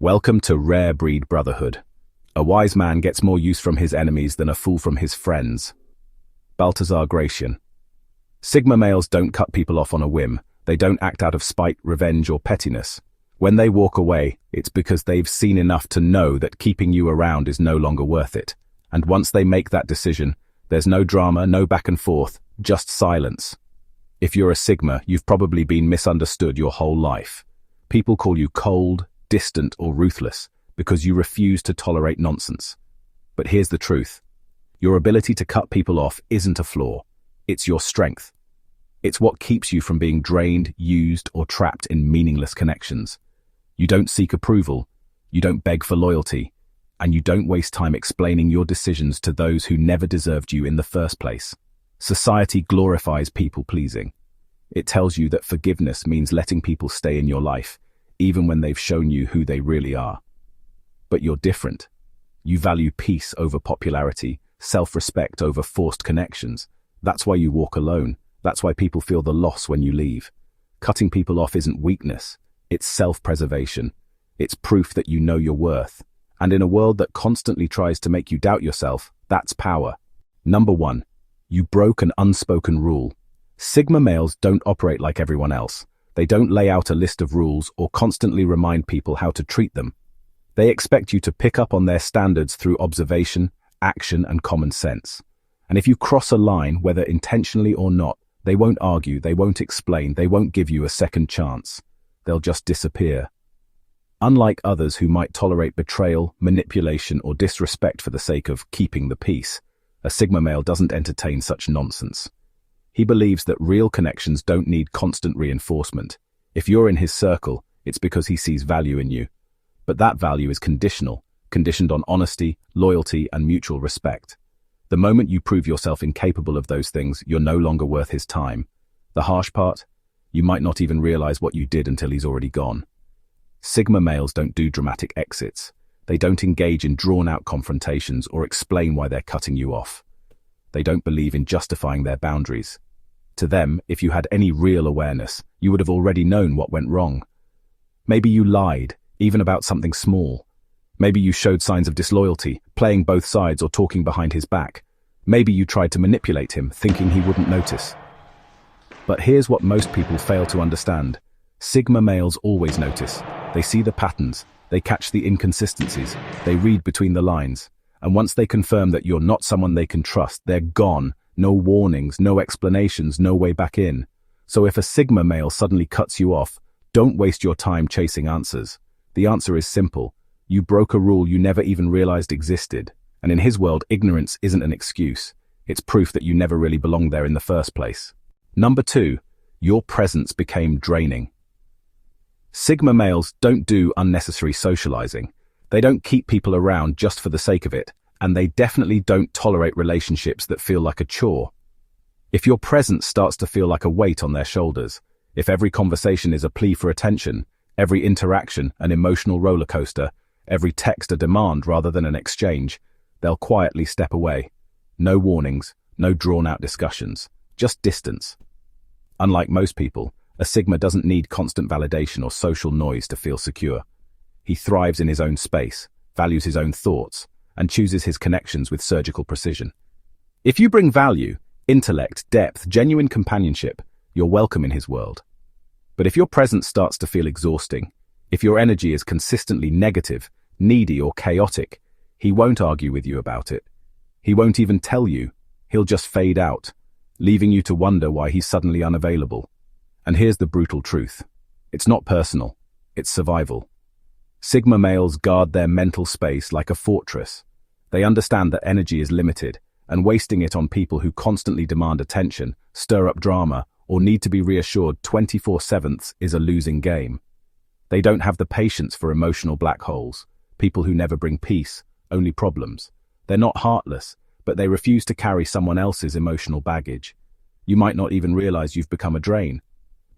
Welcome to Rare Breed Brotherhood. A wise man gets more use from his enemies than a fool from his friends. Balthazar Gracian. Sigma males don't cut people off on a whim. They don't act out of spite, revenge, or pettiness. When they walk away, it's because they've seen enough to know that keeping you around is no longer worth it. And once they make that decision, there's no drama, no back and forth, just silence. If you're a Sigma, you've probably been misunderstood your whole life. People call you cold, distant, or ruthless because you refuse to tolerate nonsense. But here's the truth. Your ability to cut people off isn't a flaw. It's your strength. It's what keeps you from being drained, used, or trapped in meaningless connections. You don't seek approval, you don't beg for loyalty, and you don't waste time explaining your decisions to those who never deserved you in the first place. Society glorifies people-pleasing. It tells you that forgiveness means letting people stay in your life, even when they've shown you who they really are. But you're different. You value peace over popularity, self-respect over forced connections. That's why you walk alone. That's why people feel the loss when you leave. Cutting people off isn't weakness. It's self-preservation. It's proof that you know your worth. And in a world that constantly tries to make you doubt yourself, that's power. Number 1. You broke an unspoken rule. Sigma males don't operate like everyone else. They don't lay out a list of rules or constantly remind people how to treat them. They expect you to pick up on their standards through observation, action, and common sense. And if you cross a line, whether intentionally or not, they won't argue, they won't explain, they won't give you a second chance. They'll just disappear. Unlike others who might tolerate betrayal, manipulation, or disrespect for the sake of keeping the peace, a Sigma male doesn't entertain such nonsense. He believes that real connections don't need constant reinforcement. If you're in his circle, it's because he sees value in you. But that value is conditional, conditioned on honesty, loyalty, and mutual respect. The moment you prove yourself incapable of those things, you're no longer worth his time. The harsh part? You might not even realize what you did until he's already gone. Sigma males don't do dramatic exits. They don't engage in drawn-out confrontations or explain why they're cutting you off. They don't believe in justifying their boundaries. To them, if you had any real awareness, you would have already known what went wrong. Maybe you lied, even about something small. Maybe you showed signs of disloyalty, playing both sides or talking behind his back. Maybe you tried to manipulate him, thinking he wouldn't notice. But here's what most people fail to understand. Sigma males always notice. They see the patterns, they catch the inconsistencies, they read between the lines. And once they confirm that you're not someone they can trust, they're gone. No warnings, no explanations, no way back in. So if a Sigma male suddenly cuts you off, don't waste your time chasing answers. The answer is simple. You broke a rule you never even realized existed. And in his world, ignorance isn't an excuse. It's proof that you never really belonged there in the first place. Number 2, your presence became draining. Sigma males don't do unnecessary socializing. They don't keep people around just for the sake of it, and they definitely don't tolerate relationships that feel like a chore. If your presence starts to feel like a weight on their shoulders, if every conversation is a plea for attention, every interaction an emotional roller coaster, every text a demand rather than an exchange, they'll quietly step away. No warnings, no drawn-out discussions, just distance. Unlike most people, a Sigma doesn't need constant validation or social noise to feel secure. He thrives in his own space, values his own thoughts, and chooses his connections with surgical precision. If you bring value, intellect, depth, genuine companionship, you're welcome in his world. But if your presence starts to feel exhausting, if your energy is consistently negative, needy, or chaotic, he won't argue with you about it. He won't even tell you. He'll just fade out, leaving you to wonder why he's suddenly unavailable. And here's the brutal truth. It's not personal. It's survival. Sigma males guard their mental space like a fortress. They understand that energy is limited, and wasting it on people who constantly demand attention, stir up drama, or need to be reassured 24/7 is a losing game. They don't have the patience for emotional black holes, people who never bring peace, only problems. They're not heartless, but they refuse to carry someone else's emotional baggage. You might not even realize you've become a drain.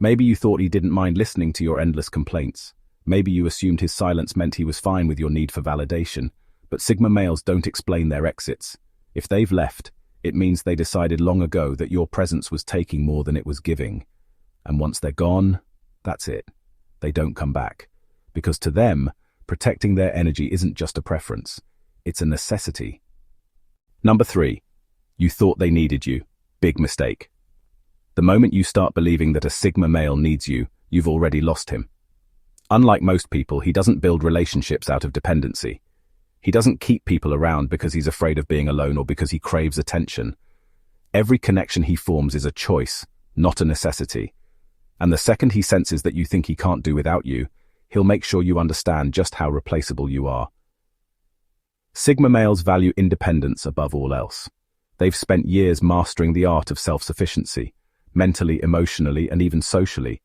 Maybe you thought he didn't mind listening to your endless complaints. Maybe you assumed his silence meant he was fine with your need for validation. But Sigma males don't explain their exits. If they've left, it means they decided long ago that your presence was taking more than it was giving. And once they're gone, that's it. They don't come back. Because to them, Protecting their energy isn't just a preference, it's a necessity. Number 3. You thought they needed you. Big mistake. The moment you start believing that a Sigma male needs you, you've already lost him. Unlike most people, he doesn't build relationships out of dependency. He doesn't keep people around because he's afraid of being alone or because he craves attention. Every connection he forms is a choice, not a necessity. And the second he senses that you think he can't do without you, he'll make sure you understand just how replaceable you are. Sigma males value independence above all else. They've spent years mastering the art of self-sufficiency, mentally, emotionally, and even socially.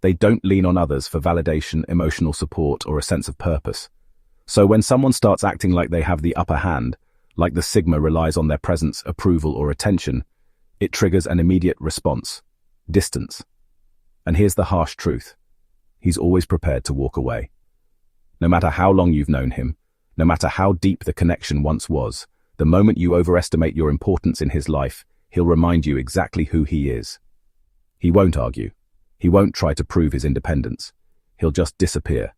They don't lean on others for validation, emotional support, or a sense of purpose. So when someone starts acting like they have the upper hand, like the Sigma relies on their presence, approval, or attention, it triggers an immediate response: distance. And here's the harsh truth. He's always prepared to walk away. No matter how long you've known him, no matter how deep the connection once was, the moment you overestimate your importance in his life, he'll remind you exactly who he is. He won't argue. He won't try to prove his independence. He'll just disappear.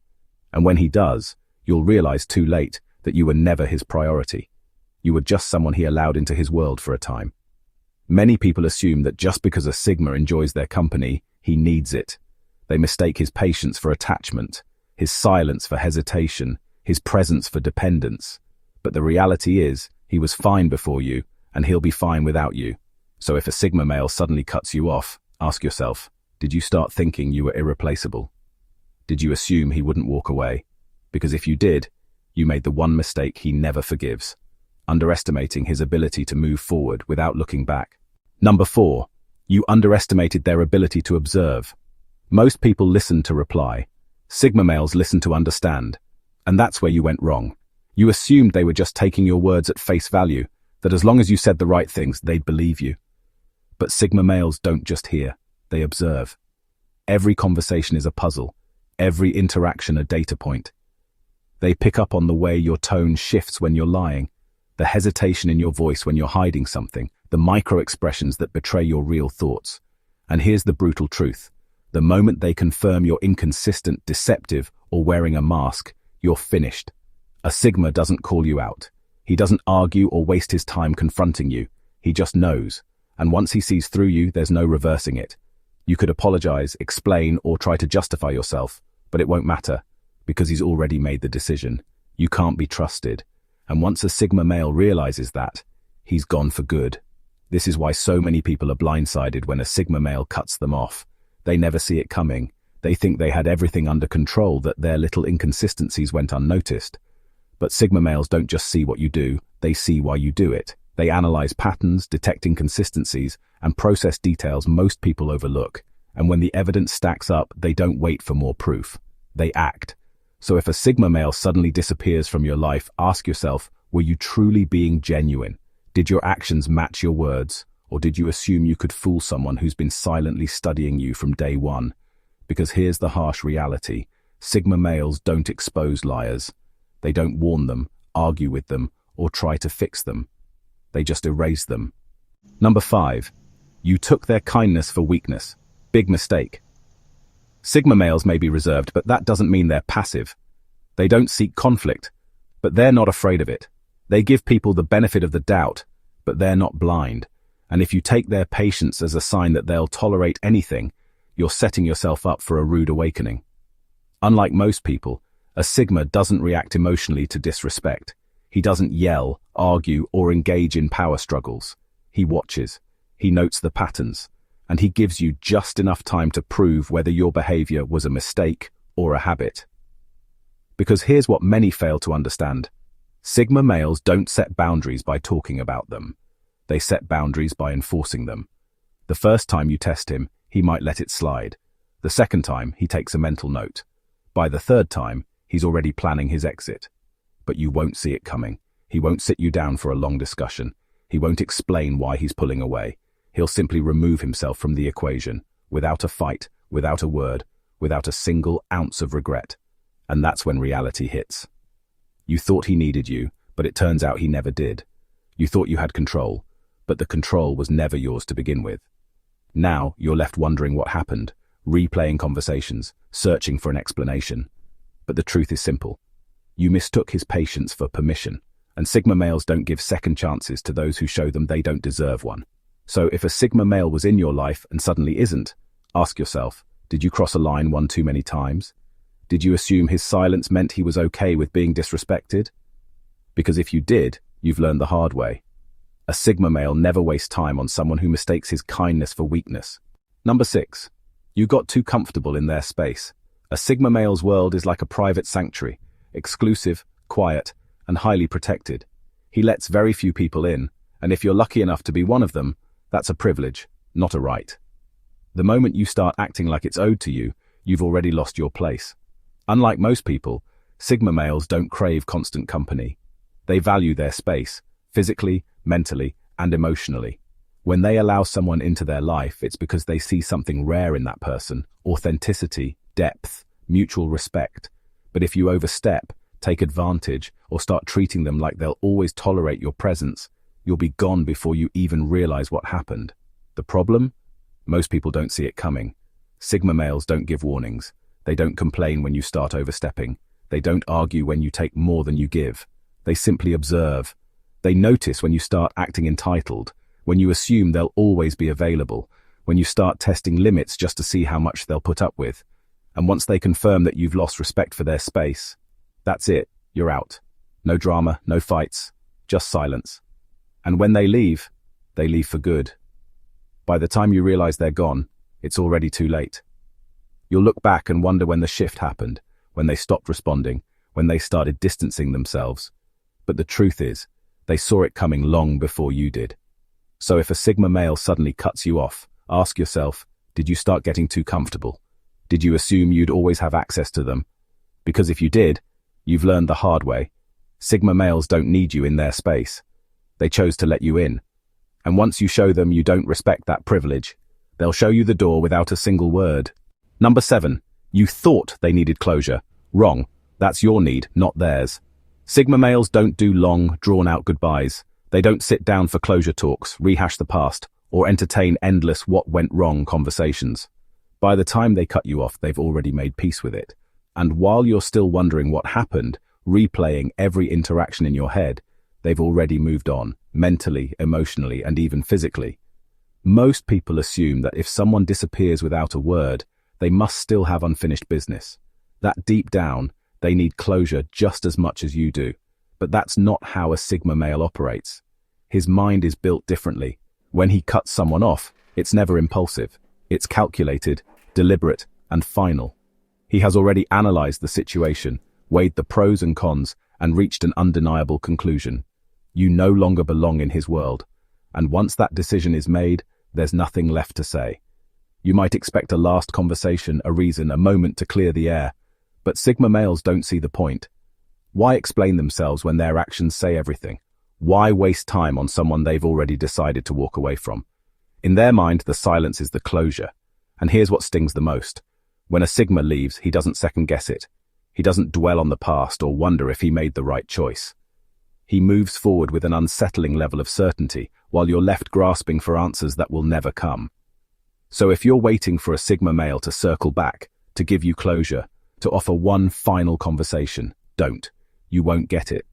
And when he does, you'll realize too late that you were never his priority. You were just someone he allowed into his world for a time. Many people assume that just because a Sigma enjoys their company, he needs it. They mistake his patience for attachment, his silence for hesitation, his presence for dependence. But the reality is, he was fine before you, and he'll be fine without you. So if a Sigma male suddenly cuts you off, ask yourself, did you start thinking you were irreplaceable? Did you assume he wouldn't walk away? Because if you did, you made the one mistake he never forgives: underestimating his ability to move forward without looking back. Number 4. You underestimated their ability to observe. Most people listen to reply. Sigma males listen to understand. And that's where you went wrong. You assumed they were just taking your words at face value, that as long as you said the right things, they'd believe you. But Sigma males don't just hear, they observe. Every conversation is a puzzle, every interaction a data point. They pick up on the way your tone shifts when you're lying, the hesitation in your voice when you're hiding something, the micro-expressions that betray your real thoughts. And here's the brutal truth. The moment they confirm you're inconsistent, deceptive, or wearing a mask, you're finished. A Sigma doesn't call you out. He doesn't argue or waste his time confronting you. He just knows. And once he sees through you, there's no reversing it. You could apologize, explain, or try to justify yourself, but it won't matter, because he's already made the decision. You can't be trusted. And once a Sigma male realizes that, he's gone for good. This is why so many people are blindsided when a Sigma male cuts them off. They never see it coming. They think they had everything under control, that their little inconsistencies went unnoticed. But Sigma males don't just see what you do, they see why you do it. They analyze patterns, detect inconsistencies, and process details most people overlook. And when the evidence stacks up, they don't wait for more proof. They act. So if a Sigma male suddenly disappears from your life, ask yourself, were you truly being genuine? Did your actions match your words? Or did you assume you could fool someone who's been silently studying you from day one? Because here's the harsh reality. Sigma males don't expose liars. They don't warn them, argue with them, or try to fix them. They just erase them. Number 5. You took their kindness for weakness. Big mistake. Sigma males may be reserved, but that doesn't mean they're passive. They don't seek conflict, but they're not afraid of it. They give people the benefit of the doubt, but they're not blind. And if you take their patience as a sign that they'll tolerate anything, you're setting yourself up for a rude awakening. Unlike most people, a Sigma doesn't react emotionally to disrespect. He doesn't yell, argue, or engage in power struggles. He watches. He notes the patterns. And he gives you just enough time to prove whether your behavior was a mistake or a habit. Because here's what many fail to understand. Sigma males don't set boundaries by talking about them. They set boundaries by enforcing them. The first time you test him, he might let it slide. The second time, he takes a mental note. By the third time, he's already planning his exit. But you won't see it coming. He won't sit you down for a long discussion. He won't explain why he's pulling away. He'll simply remove himself from the equation, without a fight, without a word, without a single ounce of regret. And that's when reality hits. You thought he needed you, but it turns out he never did. You thought you had control, but the control was never yours to begin with. Now you're left wondering what happened, replaying conversations, searching for an explanation. But the truth is simple. You mistook his patience for permission, and Sigma males don't give second chances to those who show them they don't deserve one. So if a Sigma male was in your life and suddenly isn't, ask yourself, did you cross a line one too many times? Did you assume his silence meant he was okay with being disrespected? Because if you did, you've learned the hard way. A Sigma male never wastes time on someone who mistakes his kindness for weakness. Number 6. You got too comfortable in their space. A Sigma male's world is like a private sanctuary, exclusive, quiet, and highly protected. He lets very few people in, and if you're lucky enough to be one of them, that's a privilege, not a right. The moment you start acting like it's owed to you, you've already lost your place. Unlike most people, Sigma males don't crave constant company. They value their space, physically, mentally, and emotionally. When they allow someone into their life, it's because they see something rare in that person: authenticity, depth, mutual respect. But if you overstep, take advantage, or start treating them like they'll always tolerate your presence, you'll be gone before you even realize what happened. The problem? Most people don't see it coming. Sigma males don't give warnings. They don't complain when you start overstepping. They don't argue when you take more than you give. They simply observe. They notice when you start acting entitled, when you assume they'll always be available, when you start testing limits just to see how much they'll put up with. And once they confirm that you've lost respect for their space, that's it, you're out. No drama, no fights, just silence. And when they leave for good. By the time you realize they're gone, it's already too late. You'll look back and wonder when the shift happened, when they stopped responding, when they started distancing themselves. But the truth is, they saw it coming long before you did. So if a Sigma male suddenly cuts you off, ask yourself, did you start getting too comfortable? Did you assume you'd always have access to them? Because if you did, you've learned the hard way. Sigma males don't need you in their space. They chose to let you in. And once you show them you don't respect that privilege, they'll show you the door without a single word. Number 7. You thought they needed closure. Wrong. That's your need, not theirs. Sigma males don't do long, drawn-out goodbyes. They don't sit down for closure talks, rehash the past, or entertain endless what-went-wrong conversations. By the time they cut you off, they've already made peace with it. And while you're still wondering what happened, replaying every interaction in your head, they've already moved on, mentally, emotionally, and even physically. Most people assume that if someone disappears without a word, they must still have unfinished business. That deep down, they need closure just as much as you do. But that's not how a Sigma male operates. His mind is built differently. When he cuts someone off, it's never impulsive. It's calculated, deliberate, and final. He has already analyzed the situation, weighed the pros and cons, and reached an undeniable conclusion. You no longer belong in his world. And once that decision is made, there's nothing left to say. You might expect a last conversation, a reason, a moment to clear the air. But Sigma males don't see the point. Why explain themselves when their actions say everything? Why waste time on someone they've already decided to walk away from? In their mind, the silence is the closure. And here's what stings the most. When a Sigma leaves, he doesn't second-guess it. He doesn't dwell on the past or wonder if he made the right choice. He moves forward with an unsettling level of certainty, while you're left grasping for answers that will never come. So if you're waiting for a Sigma male to circle back, to give you closure, to offer one final conversation, don't. You won't get it.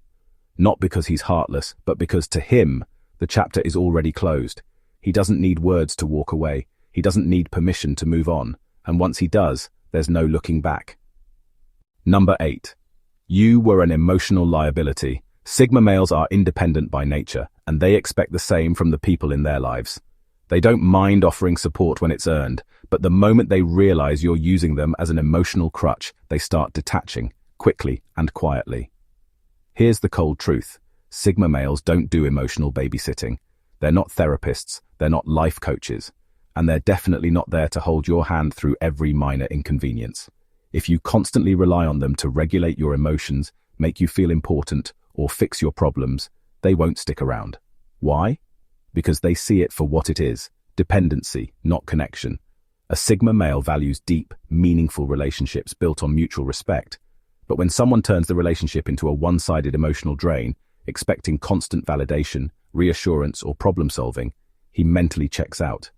Not because he's heartless, but because to him, the chapter is already closed. He doesn't need words to walk away. He doesn't need permission to move on. And once he does, there's no looking back. Number 8. You were an emotional liability. Sigma males are independent by nature, and they expect the same from the people in their lives. They don't mind offering support when it's earned, but the moment they realize you're using them as an emotional crutch, they start detaching, quickly and quietly. Here's the cold truth. Sigma males don't do emotional babysitting. They're not therapists, they're not life coaches, and they're definitely not there to hold your hand through every minor inconvenience. If you constantly rely on them to regulate your emotions, make you feel important, or fix your problems, they won't stick around. Why? Because they see it for what it is, dependency, not connection. A Sigma male values deep, meaningful relationships built on mutual respect. But when someone turns the relationship into a one-sided emotional drain, expecting constant validation, reassurance, or problem-solving, he mentally checks out.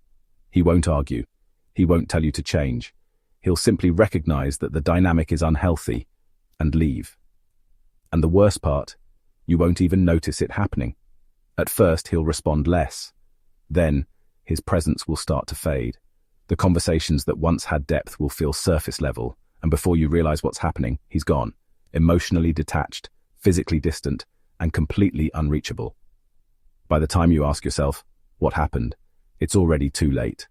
He won't argue. He won't tell you to change. He'll simply recognize that the dynamic is unhealthy and leave. And the worst part, you won't even notice it happening. At first, he'll respond less. Then, his presence will start to fade. The conversations that once had depth will feel surface level, and before you realize what's happening, he's gone, emotionally detached, physically distant, and completely unreachable. By the time you ask yourself, what happened? It's already too late.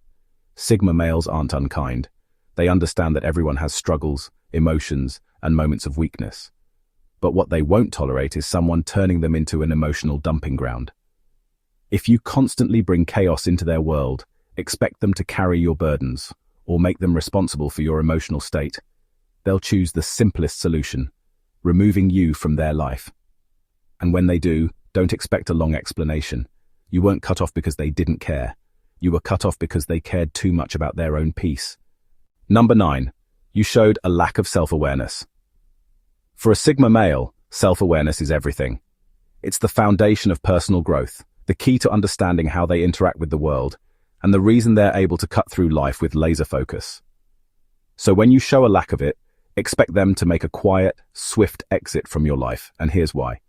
Sigma males aren't unkind. They understand that everyone has struggles, emotions, and moments of weakness. But what they won't tolerate is someone turning them into an emotional dumping ground. If you constantly bring chaos into their world, expect them to carry your burdens, or make them responsible for your emotional state, they'll choose the simplest solution, removing you from their life. And when they do, don't expect a long explanation. You weren't cut off because they didn't care. You were cut off because they cared too much about their own peace. Number 9. You showed a lack of self-awareness. For a Sigma male, self-awareness is everything. It's the foundation of personal growth, the key to understanding how they interact with the world, and the reason they're able to cut through life with laser focus. So when you show a lack of it, expect them to make a quiet, swift exit from your life, and here's why.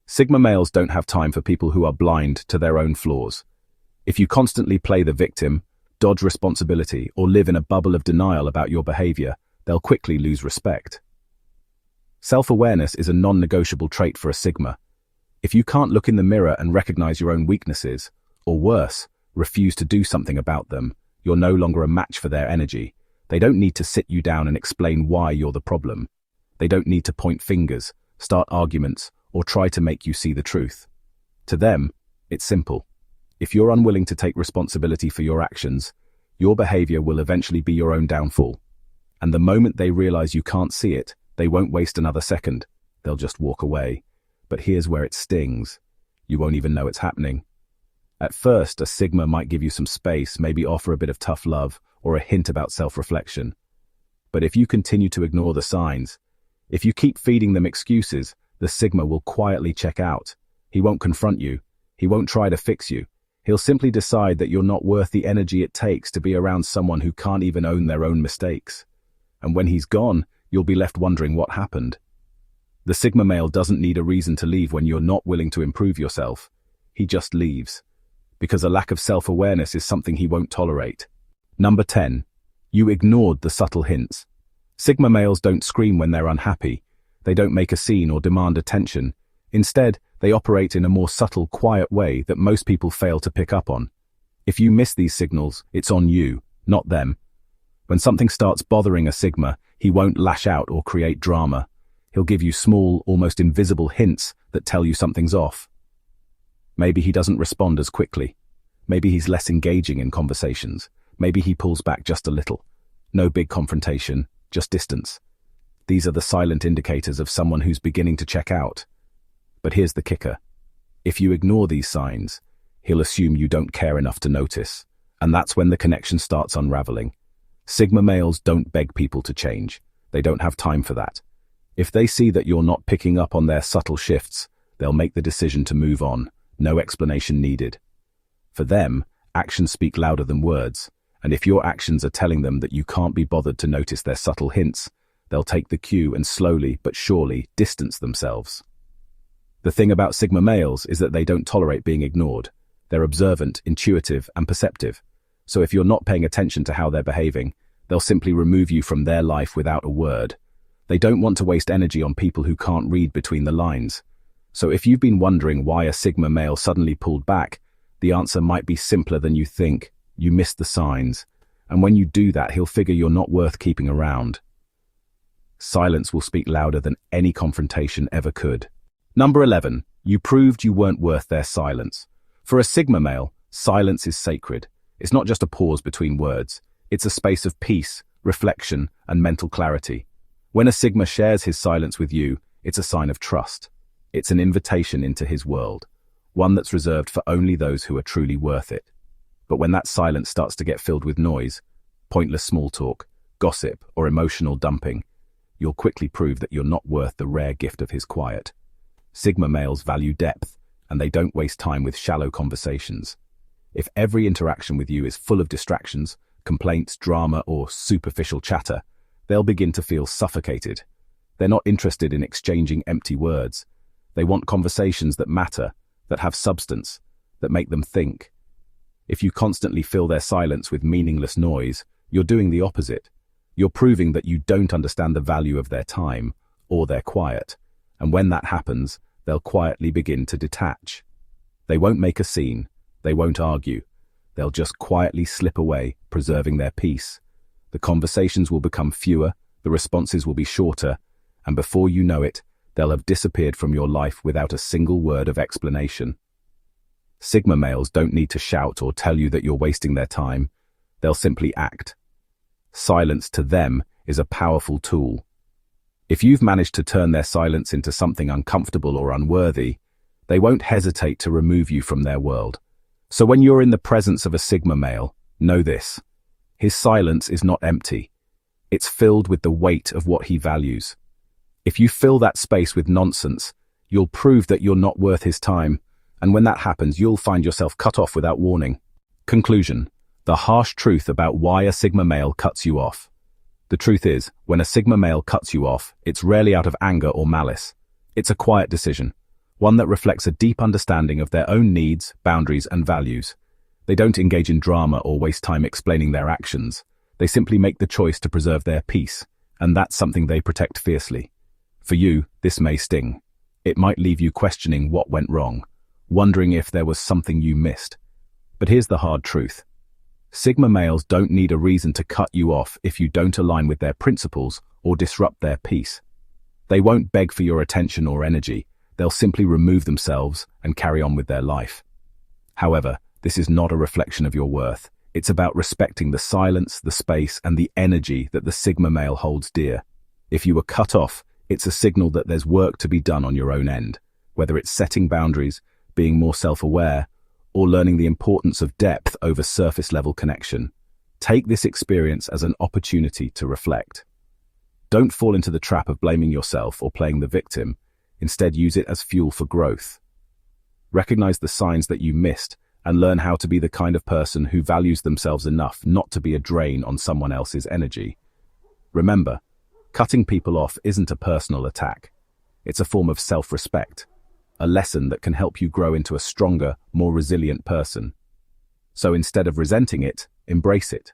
Sigma males don't have time for people who are blind to their own flaws. If you constantly play the victim, dodge responsibility, or live in a bubble of denial about your behavior, they'll quickly lose respect. Self-awareness is a non-negotiable trait for a Sigma. If you can't look in the mirror and recognize your own weaknesses, or worse, refuse to do something about them, you're no longer a match for their energy. They don't need to sit you down and explain why you're the problem. They don't need to point fingers, start arguments, or try to make you see the truth. To them, it's simple. If you're unwilling to take responsibility for your actions, your behavior will eventually be your own downfall. And the moment they realize you can't see it, they won't waste another second. They'll just walk away. But here's where it stings. You won't even know it's happening. At first, a Sigma might give you some space, maybe offer a bit of tough love, or a hint about self-reflection. But if you continue to ignore the signs, if you keep feeding them excuses, the Sigma will quietly check out. He won't confront you. He won't try to fix you. He'll simply decide that you're not worth the energy it takes to be around someone who can't even own their own mistakes. And when he's gone, you'll be left wondering what happened. The Sigma male doesn't need a reason to leave when you're not willing to improve yourself. He just leaves. Because a lack of self-awareness is something he won't tolerate. Number 10. You ignored the subtle hints. Sigma males don't scream when they're unhappy. They don't make a scene or demand attention. Instead, they operate in a more subtle, quiet way that most people fail to pick up on. If you miss these signals, it's on you, not them. When something starts bothering a Sigma, he won't lash out or create drama. He'll give you small, almost invisible hints that tell you something's off. Maybe he doesn't respond as quickly. Maybe he's less engaging in conversations. Maybe he pulls back just a little. No big confrontation, just distance. These are the silent indicators of someone who's beginning to check out. But here's the kicker. If you ignore these signs, he'll assume you don't care enough to notice, and that's when the connection starts unraveling. Sigma males don't beg people to change. They don't have time for that. If they see that you're not picking up on their subtle shifts, they'll make the decision to move on. No explanation needed. For them, actions speak louder than words, and if your actions are telling them that you can't be bothered to notice their subtle hints, they'll take the cue and slowly but surely distance themselves. The thing about Sigma males is that they don't tolerate being ignored. They're observant, intuitive, and perceptive. So if you're not paying attention to how they're behaving, they'll simply remove you from their life without a word. They don't want to waste energy on people who can't read between the lines. So if you've been wondering why a Sigma male suddenly pulled back, the answer might be simpler than you think. You missed the signs. And when you do that, he'll figure you're not worth keeping around. Silence will speak louder than any confrontation ever could. Number 11. You proved you weren't worth their silence. For a Sigma male, silence is sacred. It's not just a pause between words. It's a space of peace, reflection, and mental clarity. When a Sigma shares his silence with you, it's a sign of trust. It's an invitation into his world, one that's reserved for only those who are truly worth it. But when that silence starts to get filled with noise, pointless small talk, gossip, or emotional dumping, you'll quickly prove that you're not worth the rare gift of his quiet. Sigma males value depth, and they don't waste time with shallow conversations. If every interaction with you is full of distractions, complaints, drama, or superficial chatter, they'll begin to feel suffocated. They're not interested in exchanging empty words. They want conversations that matter, that have substance, that make them think. If you constantly fill their silence with meaningless noise, you're doing the opposite. You're proving that you don't understand the value of their time or their quiet. And when that happens, they'll quietly begin to detach. They won't make a scene. They won't argue. They'll just quietly slip away, preserving their peace. The conversations will become fewer, the responses will be shorter, and before you know it, they'll have disappeared from your life without a single word of explanation. Sigma males don't need to shout or tell you that you're wasting their time. They'll simply act. Silence to them is a powerful tool. If you've managed to turn their silence into something uncomfortable or unworthy, they won't hesitate to remove you from their world. So when you're in the presence of a Sigma male, know this. His silence is not empty. It's filled with the weight of what he values. If you fill that space with nonsense, you'll prove that you're not worth his time, and when that happens, you'll find yourself cut off without warning. Conclusion: the harsh truth about why a Sigma male cuts you off. The truth is, when a Sigma male cuts you off, it's rarely out of anger or malice. It's a quiet decision, one that reflects a deep understanding of their own needs, boundaries, and values. They don't engage in drama or waste time explaining their actions. They simply make the choice to preserve their peace, and that's something they protect fiercely. For you, this may sting. It might leave you questioning what went wrong, wondering if there was something you missed. But here's the hard truth. Sigma males don't need a reason to cut you off if you don't align with their principles or disrupt their peace. They won't beg for your attention or energy. They'll simply remove themselves and carry on with their life. However, this is not a reflection of your worth. It's about respecting the silence, the space, and the energy that the Sigma male holds dear. If you were cut off, it's a signal that there's work to be done on your own end, whether it's setting boundaries, being more self-aware, or learning the importance of depth over surface-level connection. Take this experience as an opportunity to reflect. Don't fall into the trap of blaming yourself or playing the victim. Instead, use it as fuel for growth. Recognize the signs that you missed and learn how to be the kind of person who values themselves enough not to be a drain on someone else's energy. Remember, cutting people off isn't a personal attack. It's a form of self-respect, a lesson that can help you grow into a stronger, more resilient person. So instead of resenting it, embrace it.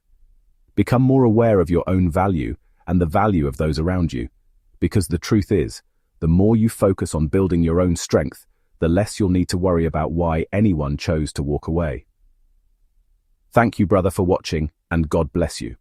Become more aware of your own value and the value of those around you. Because the truth is, the more you focus on building your own strength, the less you'll need to worry about why anyone chose to walk away. Thank you, brother, for watching, and God bless you.